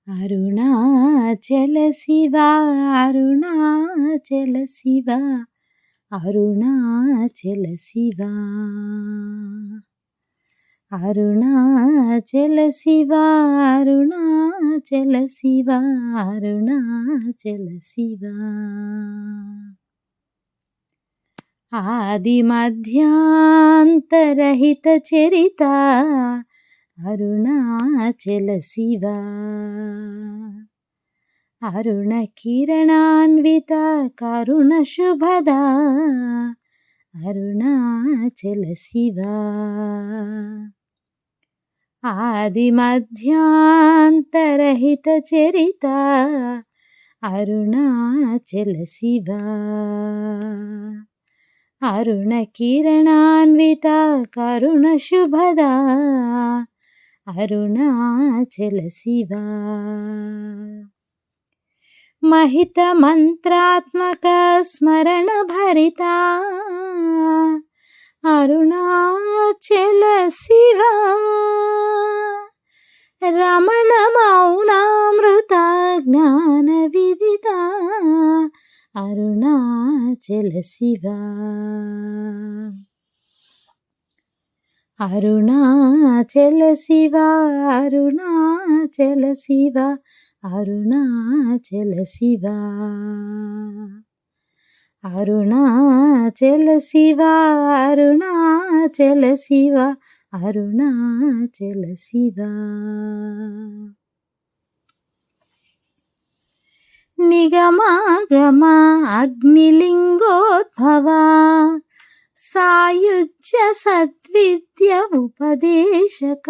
అరుణాచల శివ అరుణాచల శివ అరుణాచల శివ అరుణాచల శివ అరుణాచల శివ అరుణాచల శివ ఆది మధ్యాంతరహిత చరిత అరుణాచల శివ అరుణ కిరణాన్విత కరుణ శుభదా అరుణాచల శివ ఆది మధ్యాంతరహిత చరిత అరుణాచల శివ అరుణ కిరణాన్విత కరుణ శుభదా అరుణాచల శివ మహిత మంత్రాత్మక స్మరణ భరిత అరుణాచల శివ రమణ మౌనామృత జ్ఞాన విదిత అరుణాచల శివ అరుణాచల శివ అరుణాచల శివ అరుణాచల శివ అరుణాచల శివ అరుణాచల శివ అరుణాచల శివ నిగమాగమ అగ్నిలింగోద్భవ సాయుజ్య సద్విద్య ఉపదేశక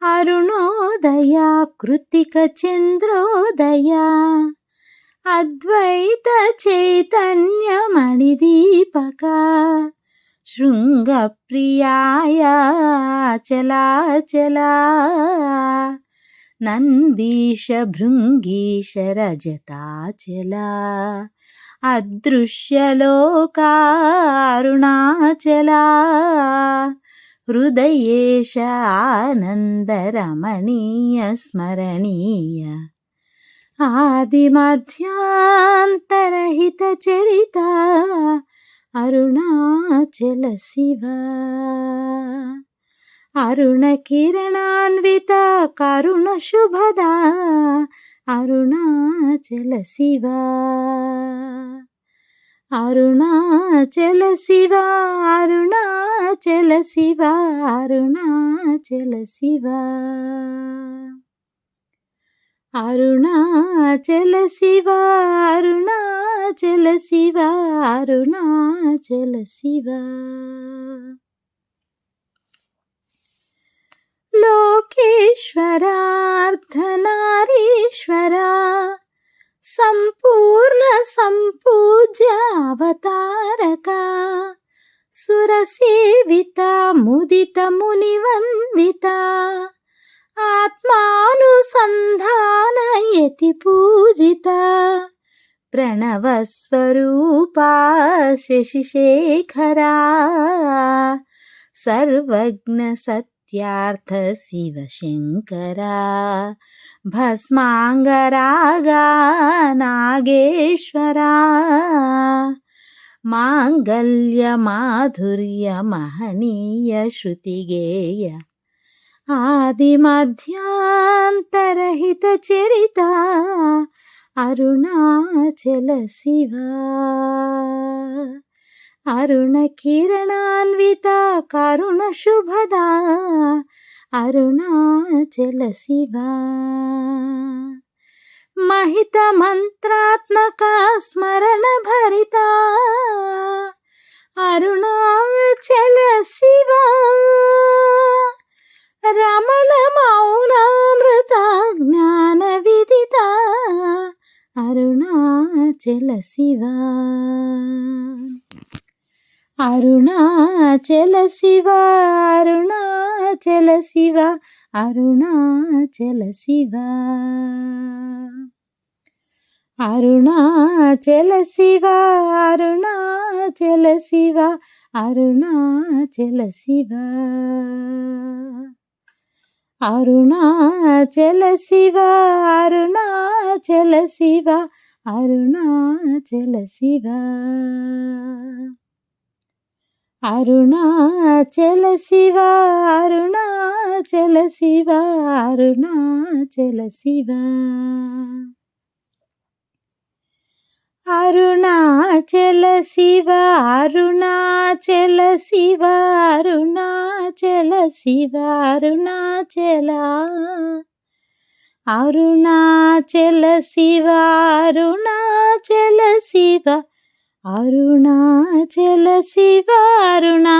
అరుణోదయ కృతిక చంద్రోదయ అద్వైత చైతన్య మణిదీపక శృంగప్రియాయ చలాచలా నందీశ భృంగీశ రజతాచలా అదృశ్యలోకారుణాచలా హృదయేశ ఆనందరమణీయ స్మరణీయ ఆది మధ్యాంతరహిత చరిత అరుణాచల శివ అరుణ కిరణాన్విత కరుణ శుభదా అరుణాచల శివ అరుణాచల శివ అరుణాచల శివ అరుణాచల శివ అరుణాచల శివ అరుణాచల శివ అరుణాచల శివ లోకేశ్వరార్ధనారీశ్వరా సంపూర్ణ సంపూజ్య అవతారక సురసేవిత ముదిత మునివందిత ఆత్మానుసంధాన యతి పూజిత ప్రణవస్వరూపా శశిశేఖరా సర్వజ్ఞ సత్యార్థ శివశంకరా భస్మాంగరాగా నాగేశ్వరా మాంగళ్య మాధుర్య మహనీయ శృతిగేయ ఆది మధ్యాంతరహిత చరిత అరుణాచల శివ అరుణ కిరణాన్విత కరుణ శుభదా అరుణాచల శివ మహిత మంత్రాత్మక స్మరణ భరిత అరుణాచల శివ రమణ మౌనామృత జ్ఞాన విదిత అరుణాచల శివ అరుణాచల శివ అరుణాచల శివ అరుణాచల శివ అరుణాచల శివ అరుణాచల శివ అరుణాచల శివ అరుణాచల శివ అరుణాచల శివ అరుణాచల శివ అరుణాచల శివ అరుణాచల శివ అరుణాచల శివ అరుణాచల శివ అరుణాచల శివ అరుణాచల శివ అరుణాచల అరుణాచల శివ అరుణాచల శివ అరుణాచల శివ అరుణా